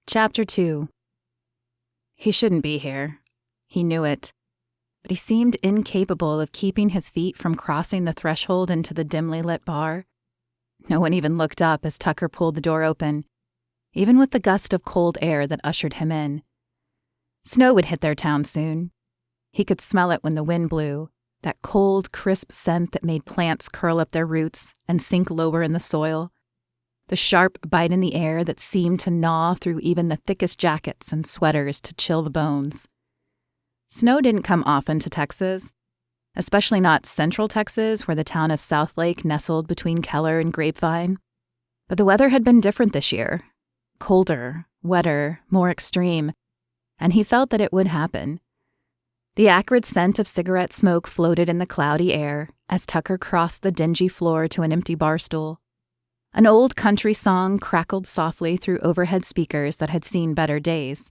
Chapter 2. He shouldn't be here. He knew it. But he seemed incapable of keeping his feet from crossing the threshold into the dimly lit bar. No one even looked up as Tucker pulled the door open, even with the gust of cold air that ushered him in. Snow would hit their town soon. He could smell it when the wind blew, that cold, crisp scent that made plants curl up their roots and sink lower in the soil. The sharp bite in the air that seemed to gnaw through even the thickest jackets and sweaters to chill the bones. Snow didn't come often to Texas, especially not central Texas where the town of Southlake nestled between Keller and Grapevine. But the weather had been different this year. Colder, wetter, more extreme, and he felt that it would happen. The acrid scent of cigarette smoke floated in the cloudy air as Tucker crossed the dingy floor to an empty bar stool. An old country song crackled softly through overhead speakers that had seen better days.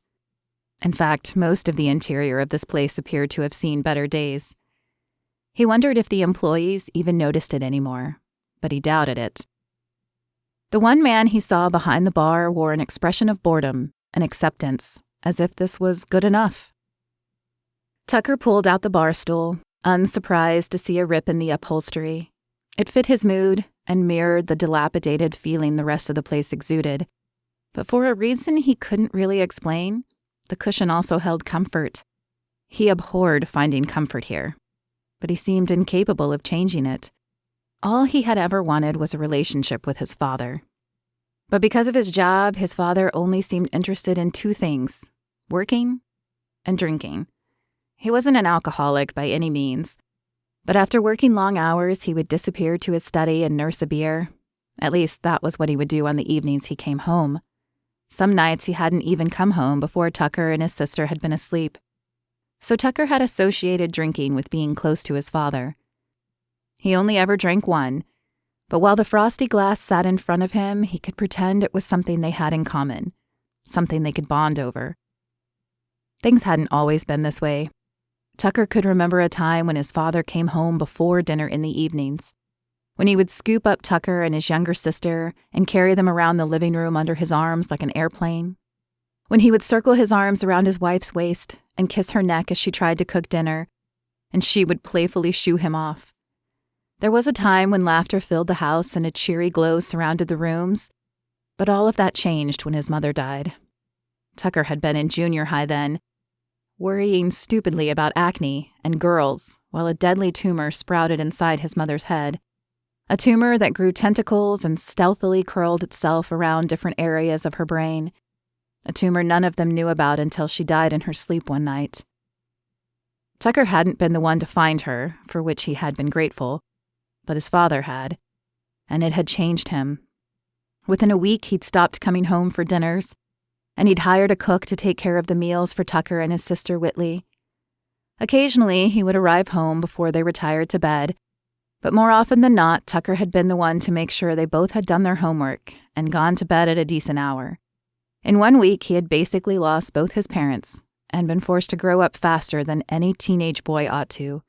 In fact, most of the interior of this place appeared to have seen better days. He wondered if the employees even noticed it anymore, but he doubted it. The one man he saw behind the bar wore an expression of boredom and acceptance, as if this was good enough. Tucker pulled out the bar stool, unsurprised to see a rip in the upholstery. It fit his mood and mirrored the dilapidated feeling the rest of the place exuded. But for a reason he couldn't really explain, the cushion also held comfort. He abhorred finding comfort here, but he seemed incapable of changing it. All he had ever wanted was a relationship with his father. But because of his job, his father only seemed interested in two things: working and drinking. He wasn't an alcoholic by any means, but after working long hours, he would disappear to his study and nurse a beer. At least that was what he would do on the evenings he came home. Some nights he hadn't even come home before Tucker and his sister had been asleep. So Tucker had associated drinking with being close to his father. He only ever drank one, but while the frosty glass sat in front of him, he could pretend it was something they had in common, something they could bond over. Things hadn't always been this way. Tucker could remember a time when his father came home before dinner in the evenings, when he would scoop up Tucker and his younger sister and carry them around the living room under his arms like an airplane, when he would circle his arms around his wife's waist and kiss her neck as she tried to cook dinner, and she would playfully shoo him off. There was a time when laughter filled the house and a cheery glow surrounded the rooms, but all of that changed when his mother died. Tucker had been in junior high then, worrying stupidly about acne and girls while a deadly tumor sprouted inside his mother's head. A tumor that grew tentacles and stealthily curled itself around different areas of her brain. A tumor none of them knew about until she died in her sleep one night. Tucker hadn't been the one to find her, for which he had been grateful, but his father had, and it had changed him. Within a week, he'd stopped coming home for dinners, and he'd hired a cook to take care of the meals for Tucker and his sister Whitley. Occasionally, he would arrive home before they retired to bed, but more often than not, Tucker had been the one to make sure they both had done their homework and gone to bed at a decent hour. In 1 week, he had basically lost both his parents and been forced to grow up faster than any teenage boy ought to.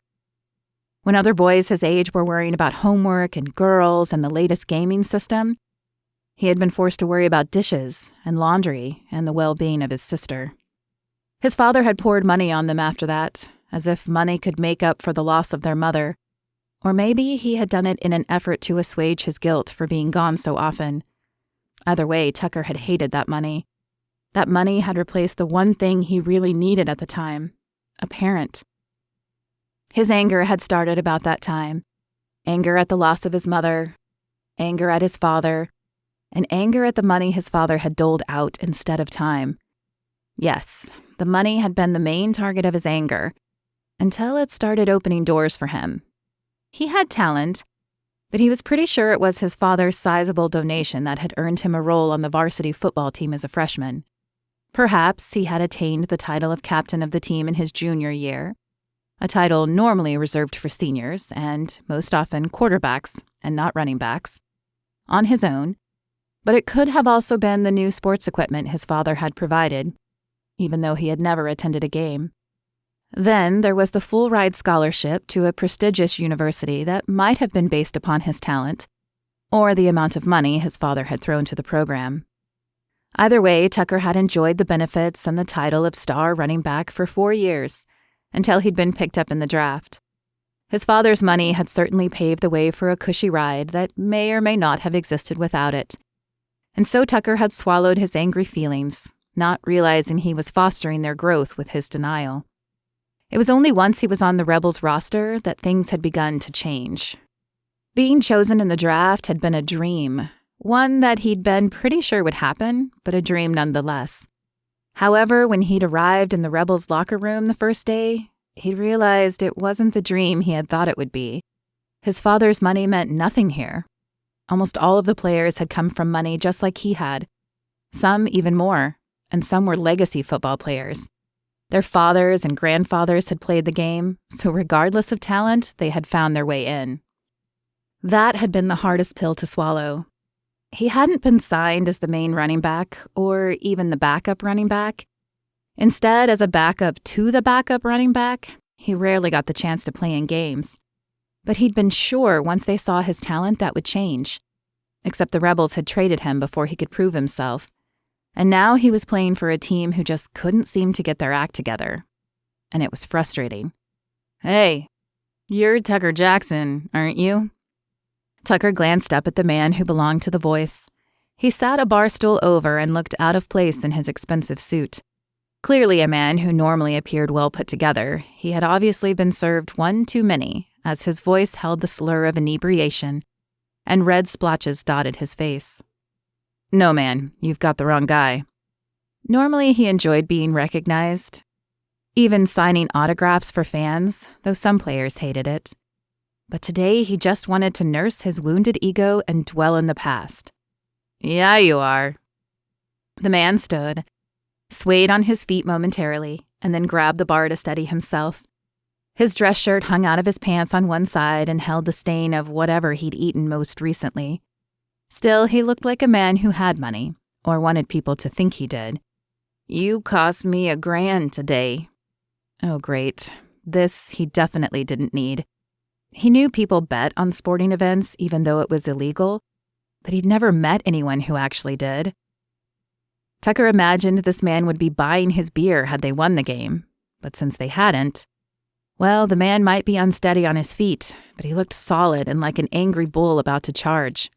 When other boys his age were worrying about homework and girls and the latest gaming system, he had been forced to worry about dishes and laundry and the well-being of his sister. His father had poured money on them after that, as if money could make up for the loss of their mother. Or maybe he had done it in an effort to assuage his guilt for being gone so often. Either way, Tucker had hated that money. That money had replaced the one thing he really needed at the time: a parent. His anger had started about that time. Anger at the loss of his mother, anger at his father, and anger at the money his father had doled out instead of time. Yes, the money had been the main target of his anger, until it started opening doors for him. He had talent, but he was pretty sure it was his father's sizable donation that had earned him a role on the varsity football team as a freshman. Perhaps he had attained the title of captain of the team in his junior year, a title normally reserved for seniors and, most often, quarterbacks and not running backs, on his own. But it could have also been the new sports equipment his father had provided, even though he had never attended a game. Then there was the full-ride scholarship to a prestigious university that might have been based upon his talent, or the amount of money his father had thrown to the program. Either way, Tucker had enjoyed the benefits and the title of star running back for 4 years, until he'd been picked up in the draft. His father's money had certainly paved the way for a cushy ride that may or may not have existed without it. And so Tucker had swallowed his angry feelings, not realizing he was fostering their growth with his denial. It was only once he was on the Rebels roster that things had begun to change. Being chosen in the draft had been a dream, one that he'd been pretty sure would happen, but a dream nonetheless. However, when he'd arrived in the Rebels locker room the first day, he'd realized it wasn't the dream he had thought it would be. His father's money meant nothing here. Almost all of the players had come from money just like he had. Some even more, and some were legacy football players. Their fathers and grandfathers had played the game, so regardless of talent, they had found their way in. That had been the hardest pill to swallow. He hadn't been signed as the main running back or even the backup running back. Instead, as a backup to the backup running back, he rarely got the chance to play in games. But he'd been sure once they saw his talent that would change. Except the Rebels had traded him before he could prove himself. And now he was playing for a team who just couldn't seem to get their act together. And it was frustrating. "Hey, you're Tucker Jackson, aren't you?" Tucker glanced up at the man who belonged to the voice. He sat a bar stool over and looked out of place in his expensive suit. Clearly a man who normally appeared well put together, he had obviously been served one too many, as his voice held the slur of inebriation, and red splotches dotted his face. "No, man, you've got the wrong guy." Normally he enjoyed being recognized, even signing autographs for fans, though some players hated it. But today he just wanted to nurse his wounded ego and dwell in the past. "Yeah, you are." The man stood, swayed on his feet momentarily, and then grabbed the bar to steady himself. His dress shirt hung out of his pants on one side and held the stain of whatever he'd eaten most recently. Still, he looked like a man who had money, or wanted people to think he did. "You cost me $1,000 today." Oh, great. This he definitely didn't need. He knew people bet on sporting events even though it was illegal, but he'd never met anyone who actually did. Tucker imagined this man would be buying his beer had they won the game, but since they hadn't, well, the man might be unsteady on his feet, but he looked solid and like an angry bull about to charge.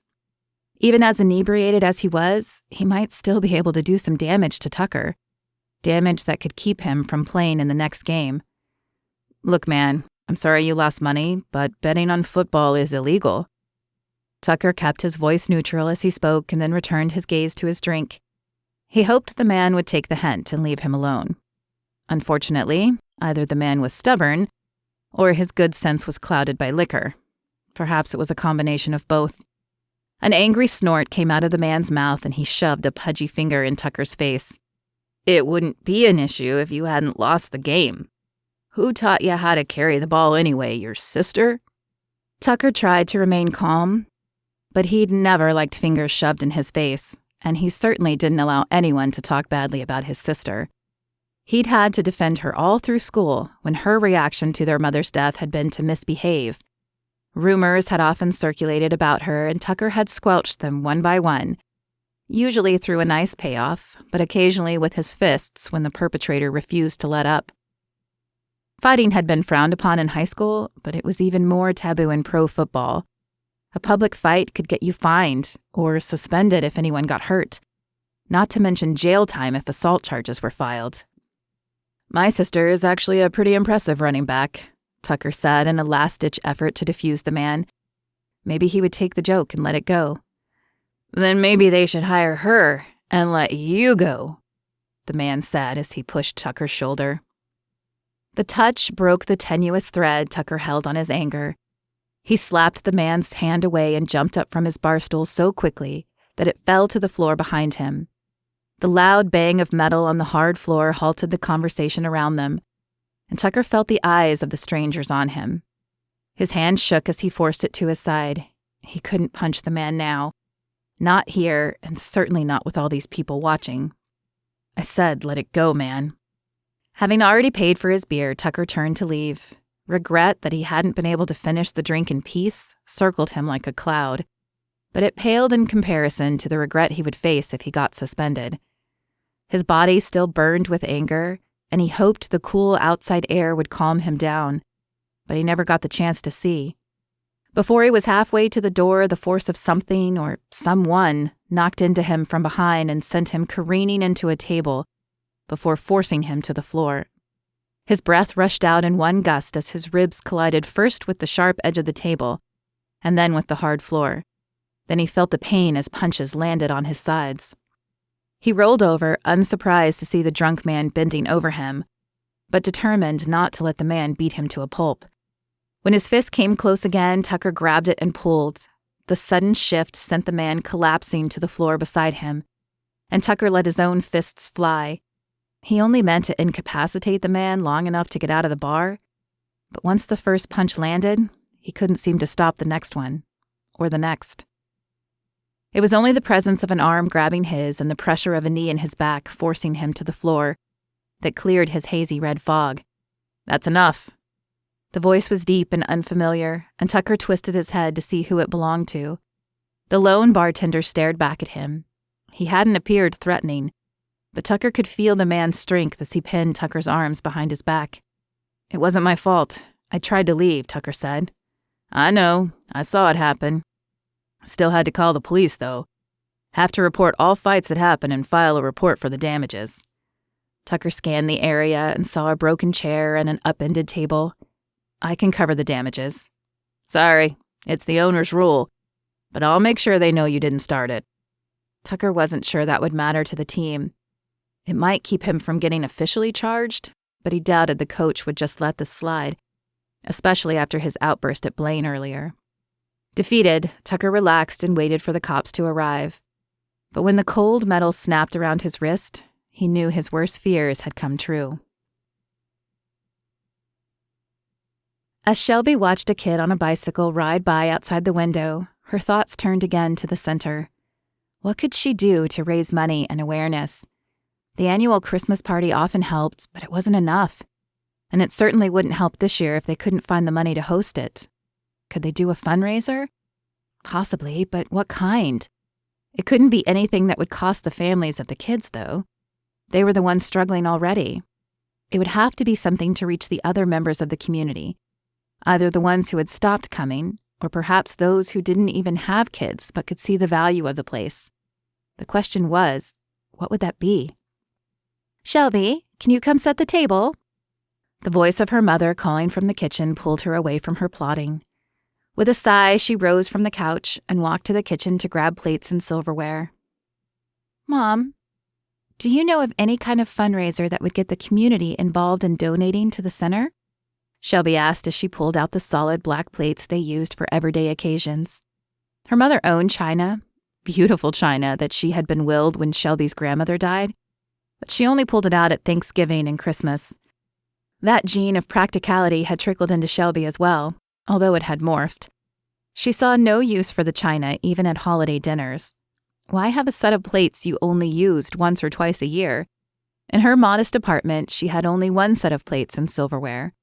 Even as inebriated as he was, he might still be able to do some damage to Tucker, damage that could keep him from playing in the next game. "Look, man, I'm sorry you lost money, but betting on football is illegal." Tucker kept his voice neutral as he spoke and then returned his gaze to his drink. He hoped the man would take the hint and leave him alone. Unfortunately, either the man was stubborn or his good sense was clouded by liquor. Perhaps it was a combination of both. An angry snort came out of the man's mouth and he shoved a pudgy finger in Tucker's face. "It wouldn't be an issue if you hadn't lost the game. Who taught you how to carry the ball anyway, your sister?" Tucker tried to remain calm, but he'd never liked fingers shoved in his face, and he certainly didn't allow anyone to talk badly about his sister. He'd had to defend her all through school when her reaction to their mother's death had been to misbehave. Rumors had often circulated about her, and Tucker had squelched them one by one, usually through a nice payoff, but occasionally with his fists when the perpetrator refused to let up. Fighting had been frowned upon in high school, but it was even more taboo in pro football. A public fight could get you fined or suspended if anyone got hurt, not to mention jail time if assault charges were filed. "My sister is actually a pretty impressive running back," Tucker said in a last-ditch effort to defuse the man. Maybe he would take the joke and let it go. "Then maybe they should hire her and let you go," the man said as he pushed Tucker's shoulder. The touch broke the tenuous thread Tucker held on his anger. He slapped the man's hand away and jumped up from his bar stool so quickly that it fell to the floor behind him. The loud bang of metal on the hard floor halted the conversation around them, and Tucker felt the eyes of the strangers on him. His hand shook as he forced it to his side. He couldn't punch the man now. Not here, and certainly not with all these people watching. "I said let it go, man." Having already paid for his beer, Tucker turned to leave. Regret that he hadn't been able to finish the drink in peace circled him like a cloud. but it paled in comparison to the regret he would face if he got suspended. His body still burned with anger, and he hoped the cool outside air would calm him down, but he never got the chance to see. Before he was halfway to the door, the force of something or someone knocked into him from behind and sent him careening into a table before forcing him to the floor. His breath rushed out in one gust as his ribs collided first with the sharp edge of the table and then with the hard floor. Then he felt the pain as punches landed on his sides. He rolled over, unsurprised to see the drunk man bending over him, but determined not to let the man beat him to a pulp. When his fist came close again, Tucker grabbed it and pulled. The sudden shift sent the man collapsing to the floor beside him, and Tucker let his own fists fly. He only meant to incapacitate the man long enough to get out of the bar, but once the first punch landed, he couldn't seem to stop the next one, or the next. It was only the presence of an arm grabbing his and the pressure of a knee in his back forcing him to the floor that cleared his hazy red fog. "That's enough." The voice was deep and unfamiliar, and Tucker twisted his head to see who it belonged to. The lone bartender stared back at him. He hadn't appeared threatening, but Tucker could feel the man's strength as he pinned Tucker's arms behind his back. "It wasn't my fault. I tried to leave," Tucker said. "I know. I saw it happen. Still had to call the police, though. Have to report all fights that happen and file a report for the damages." Tucker scanned the area and saw a broken chair and an upended table. "I can cover the damages." "Sorry, it's the owner's rule, but I'll make sure they know you didn't start it." Tucker wasn't sure that would matter to the team. It might keep him from getting officially charged, but he doubted the coach would just let this slide, especially after his outburst at Blaine earlier. Defeated, Tucker relaxed and waited for the cops to arrive. But when the cold metal snapped around his wrist, he knew his worst fears had come true. As Shelby watched a kid on a bicycle ride by outside the window, her thoughts turned again to the center. What could she do to raise money and awareness? The annual Christmas party often helped, but it wasn't enough. And it certainly wouldn't help this year if they couldn't find the money to host it. Could they do a fundraiser? Possibly, but what kind? It couldn't be anything that would cost the families of the kids, though. They were the ones struggling already. It would have to be something to reach the other members of the community, either the ones who had stopped coming, or perhaps those who didn't even have kids but could see the value of the place. The question was, what would that be? "Shelby, can you come set the table?" The voice of her mother calling from the kitchen pulled her away from her plotting. With a sigh, she rose from the couch and walked to the kitchen to grab plates and silverware. "Mom, do you know of any kind of fundraiser that would get the community involved in donating to the center?" Shelby asked as she pulled out the solid black plates they used for everyday occasions. Her mother owned china, beautiful china that she had been willed when Shelby's grandmother died, but she only pulled it out at Thanksgiving and Christmas. That gene of practicality had trickled into Shelby as well, although it had morphed. She saw no use for the china even at holiday dinners. Why have a set of plates you only used once or twice a year? In her modest apartment, she had only one set of plates and silverware,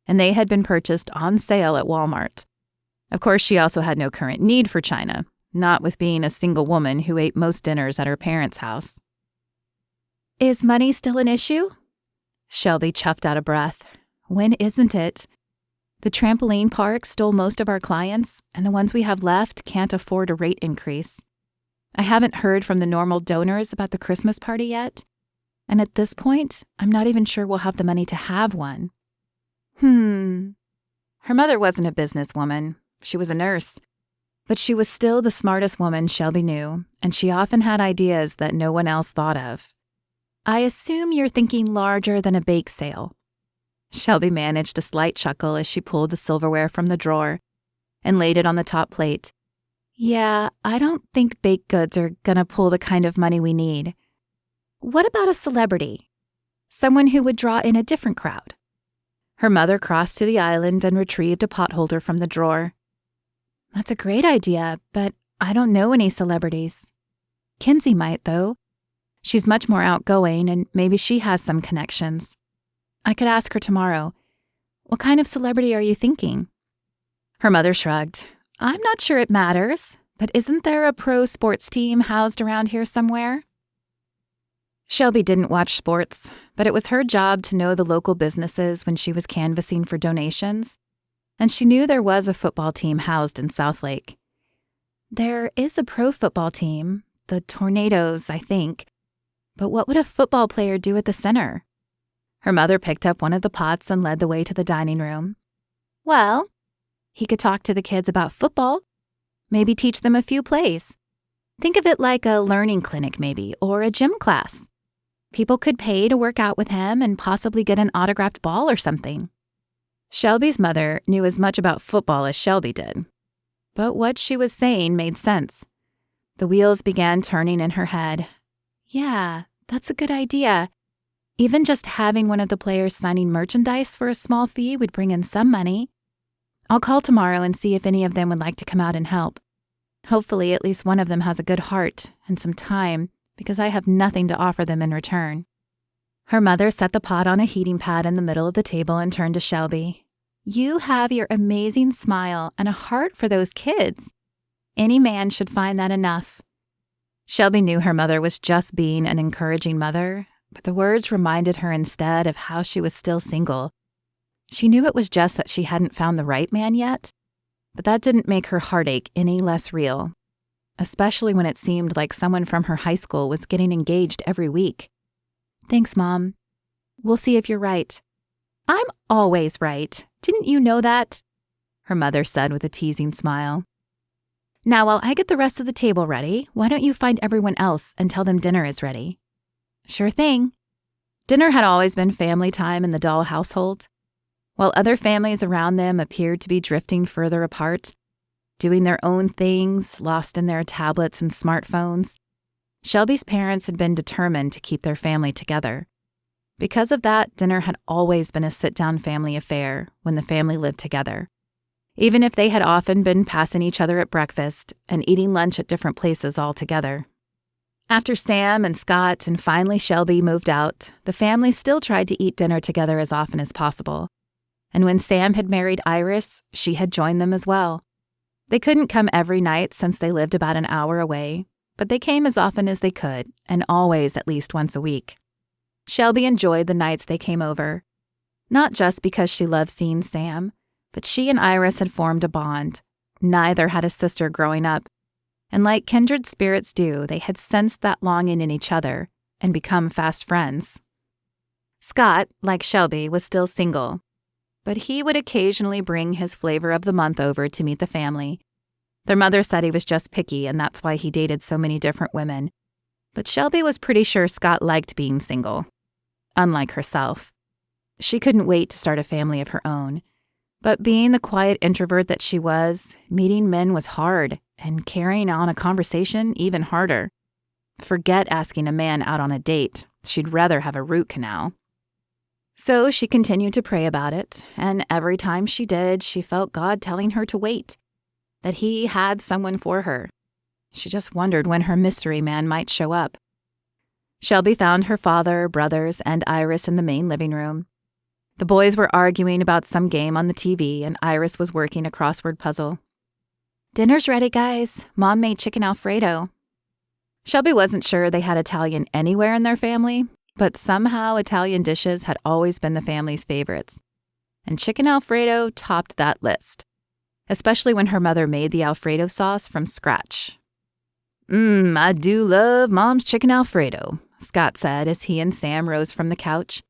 and they had been purchased on sale at Walmart. Of course, she also had no current need for china, not with being a single woman who ate most dinners at her parents' house. "Is money still an issue?" Shelby chuffed out a breath. When isn't it? The trampoline park stole most of our clients, and the ones we have left can't afford a rate increase. I haven't heard from the normal donors about the Christmas party yet, and at this point, I'm not even sure we'll have the money to have one. Her mother wasn't a businesswoman. She was a nurse. But she was still the smartest woman Shelby knew, and she often had ideas that no one else thought of. "I assume you're thinking larger than a bake sale." Shelby managed a slight chuckle as she pulled the silverware from the drawer and laid it on the top plate. "Yeah, I don't think baked goods are gonna pull the kind of money we need. What about a celebrity? Someone who would draw in a different crowd?" Her mother crossed to the island and retrieved a potholder from the drawer. "That's a great idea, but I don't know any celebrities. Kinsey might, though. She's much more outgoing, and maybe she has some connections. I could ask her tomorrow. What kind of celebrity are you thinking?" Her mother shrugged. "I'm not sure it matters. But isn't there a pro sports team housed around here somewhere? Shelby didn't watch sports, but it was her job to know the local businesses when she was canvassing for donations, and she knew there was a football team housed in Southlake. There is a pro football team, the Tornadoes, I think, but what would a football player do at the center? Her mother picked up one of the pots and led the way to the dining room. Well, he could talk to the kids about football, maybe teach them a few plays. Think of it like a learning clinic maybe, or a gym class. People could pay to work out with him and possibly get an autographed ball or something. Shelby's mother knew as much about football as Shelby did, but what she was saying made sense. The wheels began turning in her head. Yeah, that's a good idea. Even just having one of the players signing merchandise for a small fee would bring in some money. I'll call tomorrow and see if any of them would like to come out and help. Hopefully at least one of them has a good heart and some time, because I have nothing to offer them in return. Her mother set the pot on a heating pad in the middle of the table and turned to Shelby. You have your amazing smile and a heart for those kids. Any man should find that enough. Shelby knew her mother was just being an encouraging mother, but the words reminded her instead of how she was still single. She knew it was just that she hadn't found the right man yet, but that didn't make her heartache any less real, especially when it seemed like someone from her high school was getting engaged every week. Thanks, Mom. We'll see if you're right. I'm always right. Didn't you know that? Her mother said with a teasing smile. Now, while I get the rest of the table ready, why don't you find everyone else and tell them dinner is ready? Sure thing. Dinner had always been family time in the Doll household. While other families around them appeared to be drifting further apart, doing their own things, lost in their tablets and smartphones, Shelby's parents had been determined to keep their family together. Because of that, dinner had always been a sit-down family affair when the family lived together, even if they had often been passing each other at breakfast and eating lunch at different places altogether. After Sam and Scott and finally Shelby moved out, the family still tried to eat dinner together as often as possible. And when Sam had married Iris, she had joined them as well. They couldn't come every night since they lived about an hour away, but they came as often as they could, and always at least once a week. Shelby enjoyed the nights they came over, not just because she loved seeing Sam, but she and Iris had formed a bond. Neither had a sister growing up, and like kindred spirits do, they had sensed that longing in each other and become fast friends. Scott, like Shelby, was still single, but he would occasionally bring his flavor of the month over to meet the family. Their mother said he was just picky, and that's why he dated so many different women. But Shelby was pretty sure Scott liked being single, unlike herself. She couldn't wait to start a family of her own. But being the quiet introvert that she was, meeting men was hard, and carrying on a conversation even harder. Forget asking a man out on a date. She'd rather have a root canal. So she continued to pray about it, and every time she did, she felt God telling her to wait, that he had someone for her. She just wondered when her mystery man might show up. Shelby found her father, brothers, and Iris in the main living room. The boys were arguing about some game on the TV, and Iris was working a crossword puzzle. Dinner's ready, guys. Mom made chicken Alfredo. Shelby wasn't sure they had Italian anywhere in their family, but somehow Italian dishes had always been the family's favorites. And chicken Alfredo topped that list, especially when her mother made the Alfredo sauce from scratch. I do love Mom's chicken Alfredo, Scott said as he and Sam rose from the couch.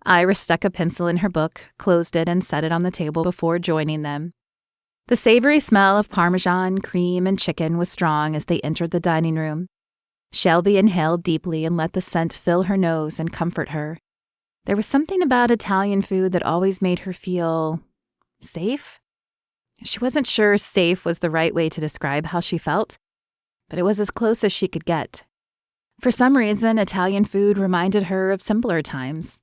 Iris stuck a pencil in her book, closed it, and set it on the table before joining them. The savory smell of Parmesan, cream, and chicken was strong as they entered the dining room. Shelby inhaled deeply and let the scent fill her nose and comfort her. There was something about Italian food that always made her feel safe. She wasn't sure safe was the right way to describe how she felt, but it was as close as she could get. For some reason, Italian food reminded her of simpler times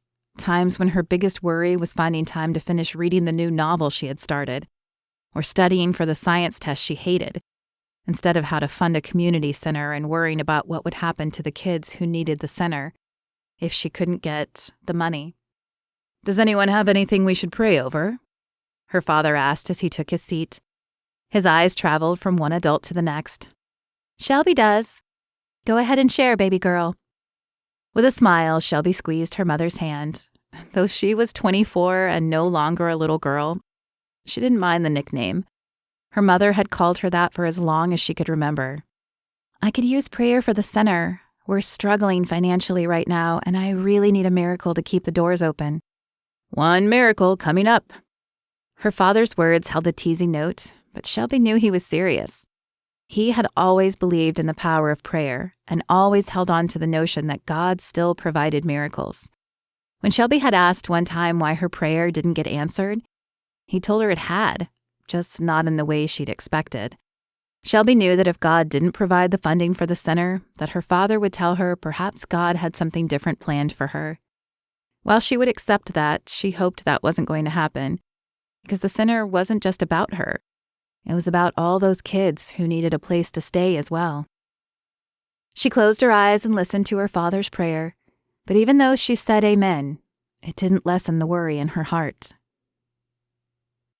when her biggest worry was finding time to finish reading the new novel she had started, or studying for the science test she hated, instead of how to fund a community center and worrying about what would happen to the kids who needed the center if she couldn't get the money. Does anyone have anything we should pray over? Her father asked as he took his seat. His eyes traveled from one adult to the next. "Shelby does. Go ahead and share, baby girl." With a smile, Shelby squeezed her mother's hand. Though she was 24 and no longer a little girl, she didn't mind the nickname. Her mother had called her that for as long as she could remember. "I could use prayer for the center. We're struggling financially right now, and I really need a miracle to keep the doors open." "One miracle coming up." Her father's words held a teasing note, but Shelby knew he was serious. He had always believed in the power of prayer and always held on to the notion that God still provided miracles. When Shelby had asked one time why her prayer didn't get answered, he told her it had, just not in the way she'd expected. Shelby knew that if God didn't provide the funding for the center, that her father would tell her perhaps God had something different planned for her. While she would accept that, she hoped that wasn't going to happen, because the center wasn't just about her. It was about all those kids who needed a place to stay as well. She closed her eyes and listened to her father's prayer, but even though she said amen, it didn't lessen the worry in her heart.